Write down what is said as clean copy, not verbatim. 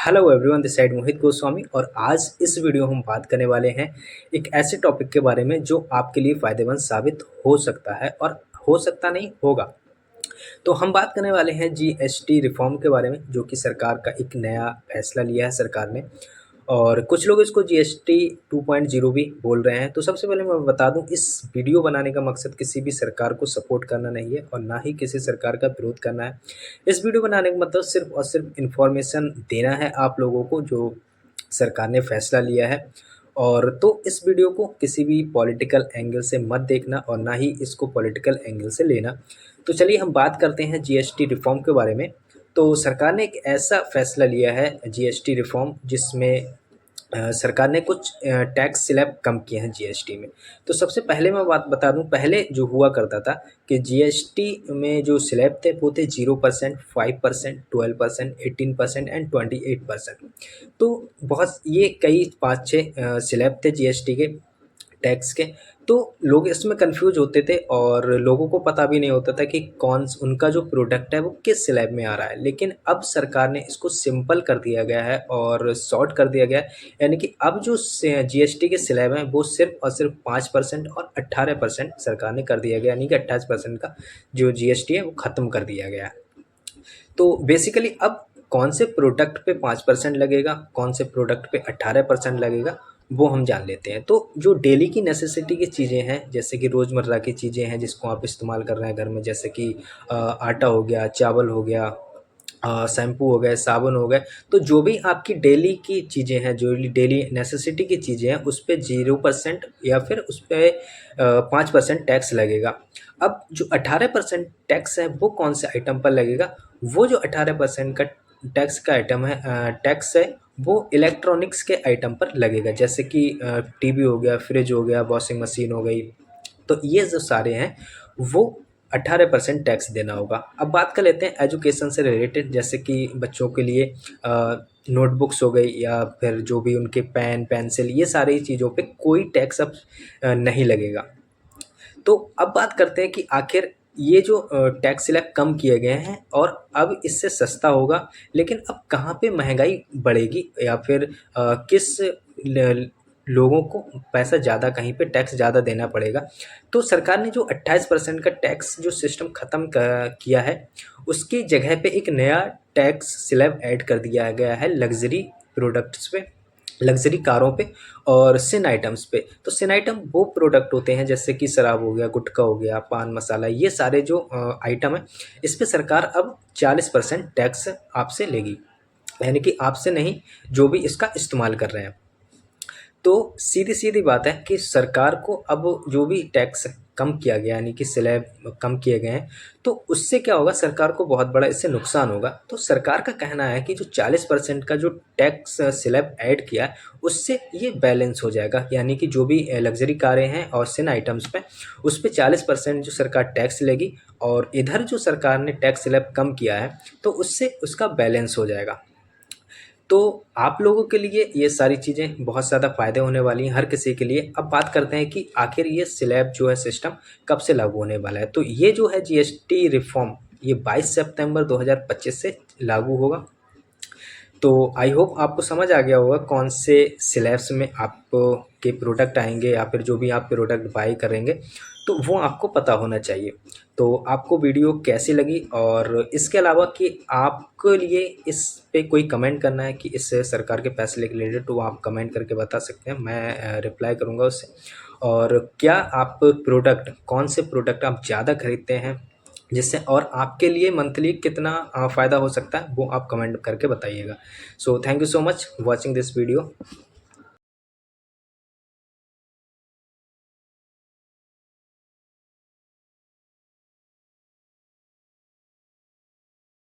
Hello everyone, this side मोहित गोस्वामी। और आज इस वीडियो हम बात करने वाले हैं एक ऐसे टॉपिक के बारे में जो आपके लिए फ़ायदेमंद साबित हो सकता है और हो सकता नहीं होगा। तो हम बात करने वाले हैं जीएसटी रिफॉर्म के बारे में, जो कि सरकार का एक नया फैसला लिया है सरकार ने। और कुछ लोग इसको जीएसटी 2.0 भी बोल रहे हैं। तो सबसे पहले मैं बता दूं, इस वीडियो बनाने का मकसद किसी भी सरकार को सपोर्ट करना नहीं है और ना ही किसी सरकार का विरोध करना है। इस वीडियो बनाने का मतलब सिर्फ और सिर्फ इन्फॉर्मेशन देना है आप लोगों को, जो सरकार ने फैसला लिया है। और तो इस वीडियो को किसी भी पॉलिटिकल एंगल से मत देखना और ना ही इसको पॉलिटिकल एंगल से लेना। तो चलिए हम बात करते हैं जीएसटी रिफॉर्म के बारे में। तो सरकार ने एक ऐसा फैसला लिया है जीएसटी रिफॉर्म, जिसमें सरकार ने कुछ टैक्स स्लैब कम किए हैं जीएसटी में। तो सबसे पहले मैं बात बता दूं, पहले जो हुआ करता था कि जीएसटी में जो स्लैब थे वो थे 0%, 5%, 12%, 18% एंड 28%। तो बहुत ये कई 5-6 स्लैब थे जीएसटी के, टैक्स के। तो लोग इसमें कंफ्यूज होते थे और लोगों को पता भी नहीं होता था कि कौन उनका जो प्रोडक्ट है वो किस स्लैब में आ रहा है। लेकिन अब सरकार ने इसको सिंपल कर दिया गया है और शॉर्ट कर दिया गया है। यानी कि अब जो जीएसटी के स्लैब हैं वो सिर्फ और सिर्फ 5% और 18% सरकार ने कर दिया गया, यानी कि 28% का जो जीएसटी है वो ख़त्म कर दिया गया है। तो बेसिकली अब कौन से प्रोडक्ट पे 5% लगेगा, कौन से प्रोडक्ट पे 18% लगेगा, वो हम जान लेते हैं। तो जो डेली की नेसेसिटी की चीज़ें हैं, जैसे कि रोज़मर्रा की चीज़ें हैं जिसको आप इस्तेमाल कर रहे हैं घर में, जैसे कि आटा हो गया, चावल हो गया, शैम्पू हो गए, साबुन हो गए। तो जो भी आपकी डेली की चीज़ें हैं, जो डेली नेसेसिटी की चीज़ें हैं, उस पे 0% या फिर उस पे 5% टैक्स लगेगा। अब जो 18% टैक्स है वो कौन से आइटम पर लगेगा? वो जो 18% का टैक्स है वो इलेक्ट्रॉनिक्स के आइटम पर लगेगा, जैसे कि टीवी हो गया, फ्रिज हो गया, वॉशिंग मशीन हो गई। तो ये जो सारे हैं वो 18% टैक्स देना होगा। अब बात कर लेते हैं एजुकेशन से रिलेटेड, जैसे कि बच्चों के लिए नोटबुक्स हो गई या फिर जो भी उनके पेन पेंसिल, ये सारी चीज़ों पे कोई टैक्स अब नहीं लगेगा। तो अब बात करते हैं कि आखिर ये जो टैक्स स्लैब कम किए गए हैं और अब इससे सस्ता होगा, लेकिन अब कहाँ पे महंगाई बढ़ेगी या फिर किस लोगों को पैसा ज़्यादा, कहीं पे टैक्स ज़्यादा देना पड़ेगा। तो सरकार ने जो 28% का टैक्स जो सिस्टम ख़त्म किया है, उसकी जगह पे एक नया टैक्स स्लैब ऐड कर दिया गया है लग्जरी प्रोडक्ट्स पे, लग्जरी कारों पे और सिन आइटम्स पे। तो सिन आइटम वो प्रोडक्ट होते हैं जैसे कि शराब हो गया, गुटखा हो गया, पान मसाला, ये सारे जो आइटम है, इस पे सरकार अब 40% टैक्स आपसे लेगी। यानी कि आपसे नहीं, जो भी इसका इस्तेमाल कर रहे हैं। तो सीधी-सीधी बात है कि सरकार को अब जो भी टैक्स कम किया गया, यानी कि स्लैब कम किए गए हैं, तो उससे क्या होगा, सरकार को बहुत बड़ा इससे नुकसान होगा। तो सरकार का कहना है कि जो 40% का जो टैक्स स्लैब ऐड किया है, उससे ये बैलेंस हो जाएगा। यानी कि जो भी लग्ज़री कारें हैं और सिन आइटम्स पे, उस पे 40% जो सरकार टैक्स लेगी और इधर जो सरकार ने टैक्स स्लैब कम किया है, तो उससे उसका बैलेंस हो जाएगा। तो आप लोगों के लिए ये सारी चीज़ें बहुत ज़्यादा फ़ायदे होने वाली हैं, हर किसी के लिए। अब बात करते हैं कि आखिर ये स्लैब जो है सिस्टम कब से लागू होने वाला है। तो ये जो है जीएसटी रिफ़ॉर्म, ये 22 सितंबर 2025 से लागू होगा। तो आई होप आपको समझ आ गया होगा कौन से स्लैब्स में आपके प्रोडक्ट आएंगे या फिर जो भी आप प्रोडक्ट बाई करेंगे, तो वो आपको पता होना चाहिए। तो आपको वीडियो कैसी लगी, और इसके अलावा कि आपके लिए इस पे कोई कमेंट करना है कि इस सरकार के फैसले के रिलेटेड, तो आप कमेंट करके बता सकते हैं, मैं रिप्लाई करूँगा उससे। और क्या आप प्रोडक्ट, कौन से प्रोडक्ट आप ज़्यादा खरीदते हैं, जिससे और आपके लिए मंथली कितना फ़ायदा हो सकता है, वो आप कमेंट करके बताइएगा। So thank you so much watching this video.